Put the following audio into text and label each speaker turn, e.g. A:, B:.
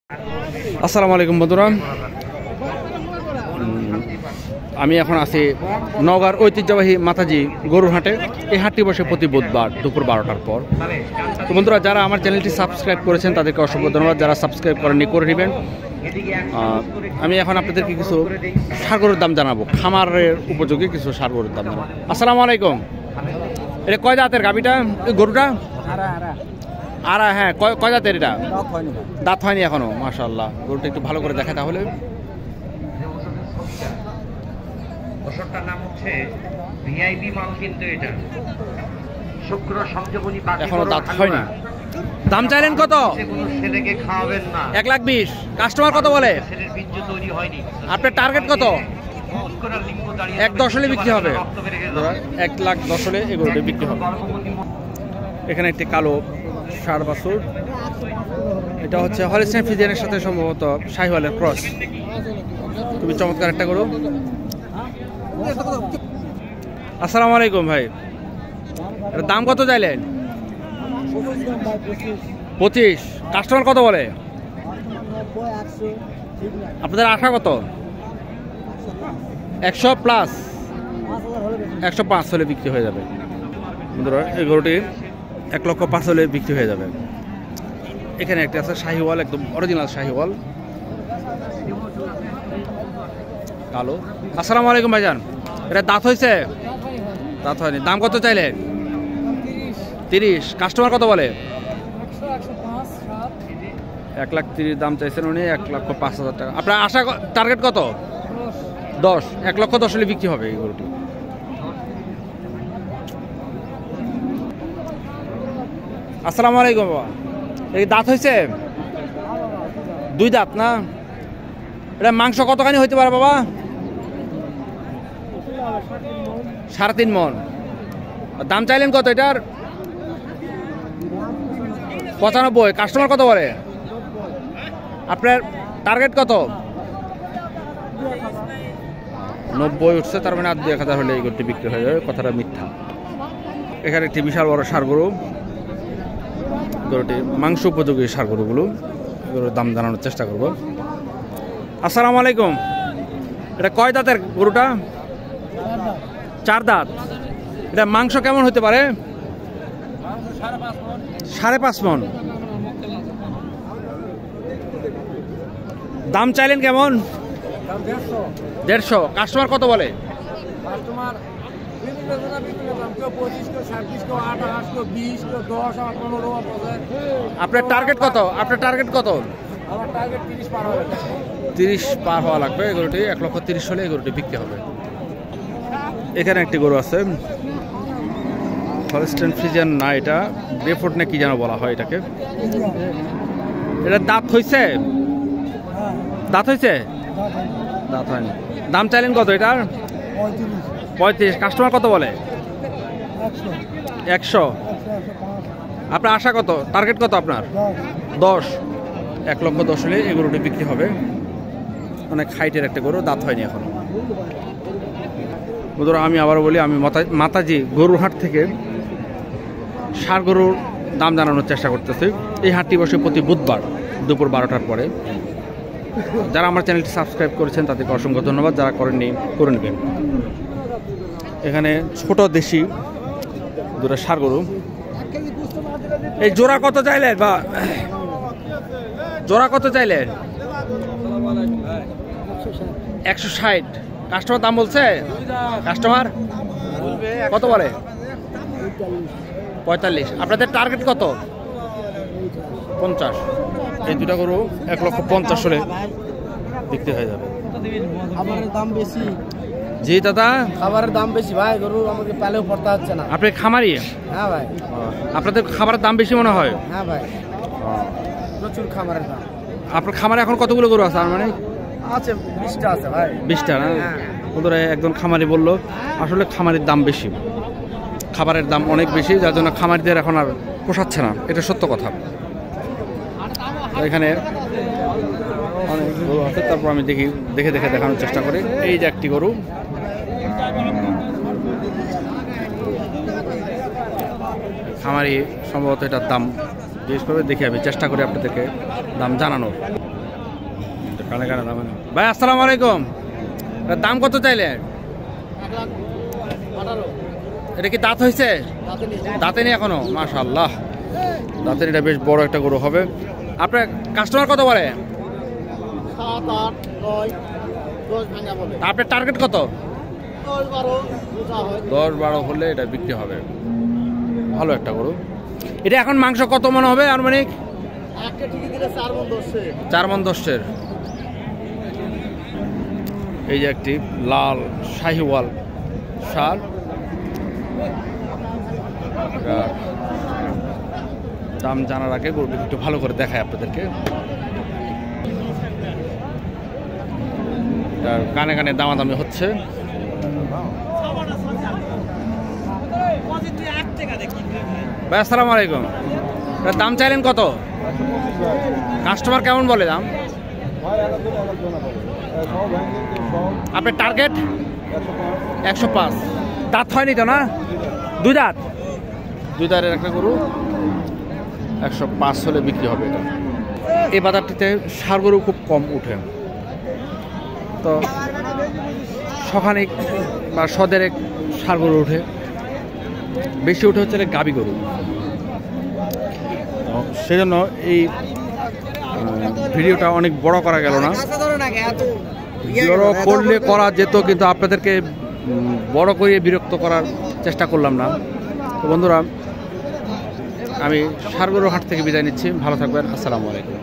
A: আসসালামু আলাইকুম বন্ধুরা, আমি এখন আছি নওগাঁর ঐতিহ্যবাহী মাতাজি গরুর হাটে। এই হাটটি বসে প্রতি বুধবার দুপুর 12টার পর। তো বন্ধুরা, যারা আমার চ্যানেলটি সাবস্ক্রাইব করেছেন তাদেরকে অসংখ্য ধন্যবাদ। যারা সাবস্ক্রাইব করেননি করে নেবেন। আমি এখন আপনাদেরকে কিছু ষাঁড় গরুর দাম জানাবো, খামারের উপযোগী কিছু ষাঁড় গরুর দাম জানাবো। আসসালামু আলাইকুম। এটা কয় জাতের গাবিটা, গরুটা? আড়া। হ্যাঁ, কয় জাতের এটা? দাঁত হয়নি এখনো। মাশাআল্লাহ, গরুটা একটু ভালো করে দেখা তাহলে। এখনো দাঁত হয়নি। দাম চাইলেন কত? 1,20,000। কাস্টমার কত বলে? আপনার টার্গেট কত? 1,10,000 হলে বিক্রি হবে। 1,10,000 হলে এই গরুটা বিক্রি হবে। এখানে একটি কালো ষাঁড় বাছুর, এটা হচ্ছে হলিস্টাইন ফ্রিজিয়ানের সাথে সম্ভবত শাহিওয়ালের ক্রস। খুবই চমৎকার একটা গরু। আসসালামু আলাইকুম ভাই, এর দাম কত চাইলেন? 25। কাস্টমার কত বলে? আপনাদের আশা কত? 100 প্লাস। 105 হলে বিক্রি হয়ে যাবে। বন্ধুরা, এই গরুটি 1,05,000 হলে বিক্রি হয়ে যাবে। এখানে একটা আছে শাহিওয়াল, একদম অরিজিনাল শাহিওয়াল কালো। আসসালামু আলাইকুম ভাইজান, এটা দাঁত হয়েছে? দাঁত হয়নি। দাম কত চাইলেন? 30। কাস্টমার কত বলে? 1,30,000 দাম চাইছেন উনি। 1,05,000 টাকা। আপনার আশা টার্গেট কত? 10। 1,10,000 হলে বিক্রি হবে এই গরুটি। আসসালামু আলাইকুম বাবা, এই দাঁত হয়েছে? 2 দাঁত না? এটা মাংস কতখানি হইতে পারে বাবা? 3.5 মণ। দাম চাইলেন কত এটার? 95। কাস্টমার কত বলে? আপনার টার্গেট কত? 90 উঠছে, তার মানে আর 2,000 হলে এই গরুটি বিক্রি হয়ে যাবে। কথাটা মিথ্যা। এখানে একটি বিশাল বড় ষাঁড় গরু। গরুটি মাংস উপযোগী ষাঁড় গরুগুলো, গরুর দাম জানানোর চেষ্টা করব। আসসালামু আলাইকুম, এটা কয় দাঁতের গরুটা? 4 দাঁত। এটা মাংস কেমন হতে পারে? 5.5 মণ। দাম চাইলেন কেমন? 150। কাস্টমার কত বলে? আপনার টার্গেট কত? আপনার টার্গেট কত? 30 পার হওয়া লাগবে। এই গরুটি 1,30,000 হলে এই গরুটি বিক্রি হবে। এখানে একটি গরু আছে, হলিস্টাইন ফ্রিজিয়ান না, এটা বেফোর্ট না কি যেন বলা হয় এটাকে। এটা দাঁত হয়েছে? দাঁত হয়েছে? দাঁত হয়নি। দাম চাইলেন কত এটার? 35। কাস্টমার কত বলে? 100। আপনার আশা কত? টার্গেট কত আপনার? 10। 1,10,000 হলে এই গরুটি বিক্রি হবে। অনেক হাইটের একটা গরু, দাঁত হয়নি এখনো। বন্ধুরা, আমি আবারও বলি, আমি মাতাজি গরুর হাট থেকে ষাঁড় গরুর দাম জানানোর চেষ্টা করতেছি। এই হাটটি বসে প্রতি বুধবার দুপুর 12টার পরে। যারা আমার চ্যানেলটি সাবস্ক্রাইব করেছেন তাদেরকে অসংখ্য ধন্যবাদ। যারা করেননি করে নেবেন। এখানে ছোট দেশি দুটো ষাঁড় গরু। এই জোড়া কত চাইলেন? বা জোড়া কত চাইলেন? 160। কাস্টমার দাম বলছে? কাস্টমার কত বলে? 45। আপনাদের টার্গেট কত? 50। এই দুটা গরু 1,50,000 হলে বিক্রি হয়ে যাবে।
B: খাবারের দাম বেশি।
A: জি দাদা,
B: খাবারের দাম বেশি ভাই, গরু আমাকে পালেও পড়তে হচ্ছে না।
A: আপনি খামারি?
B: হ্যাঁ ভাই।
A: আপনাদের খাবারের দাম বেশি মনে হয়?
B: হ্যাঁ ভাই, প্রচুর খাবারের দাম।
A: আপনার খামারে এখন কতগুলো গরু আছে? মানে
B: আছে 20টা আছে ভাই।
A: 20টা না? বন্ধুরা, একজন খামারি বললো আসলে খামারের দাম বেশি, খাবারের দাম অনেক বেশি, যার জন্য খামারিদের এখন আর পোষাচ্ছে না। এটা সত্য কথা। এখানে অনেক গরু আছে, তারপর আমি দেখে দেখানোর চেষ্টা করি। এই যে একটি গরু, খামারি সম্ভবত এটার দাম জিজ্ঞেস করবে, দেখি আমি চেষ্টা করি আপনাদেরকে দাম জানানোর। কানে কানে দাম। ভাই আসসালামু আলাইকুম, এটার দাম কত চাইলে? এটা কি দাঁত হয়েছে? দাঁতে নেই এখনো? মাশাআল্লাহ, দাঁতের এটা বেশ বড় একটা গরু হবে। আপনার কাস্টমার কত বলে?
B: 7, 8, 9, 10 ভাঙা বলে।
A: আপনার টার্গেট কত?
B: 10, 12 হয়।
A: 10, 12 হলে এটা বিক্রি হবে। ভালো একটা গরু। এটা এখন মাংস কত মনে হবে আনুমানিক?
B: একটা ঠিকই দিলে 4 মণ 10-এর।
A: 4 মণ 10-এর। এই যে একটি লাল শাহিওয়াল ষাঁড়, দাম জানার আগে গরুটি একটু ভালো করে দেখায় আপনাদেরকে। কানে কানে দামাদামি হচ্ছে। ভাই আসসালামু আলাইকুম, এটার দাম চাইলেন কত? কাস্টমার কেমন বলে দাম? আপনার টার্গেট? 105। দাঁত হয়নি তো না? 2 দাঁত? 2 দাঁতের একটা গরু, 105 হলে বিক্রি হবে এটা। এই বাজারটিতে ষাঁড় গরু খুব কম উঠে, তো শখানিক বা সদেরেক ষাঁড় গরু উঠে, বেশি উঠে হচ্ছে গাবি গরু। সেজন্য এই ভিডিওটা অনেক বড় করা গেল না। বড় করলে করা যেত, কিন্তু আপনাদেরকে বড় করে বিরক্ত করার চেষ্টা করলাম না। তো বন্ধুরা, আমি ষাঁড় গরুর হাট থেকে বিদায় নিচ্ছি। ভালো থাকবেন। আসসালামু আলাইকুম।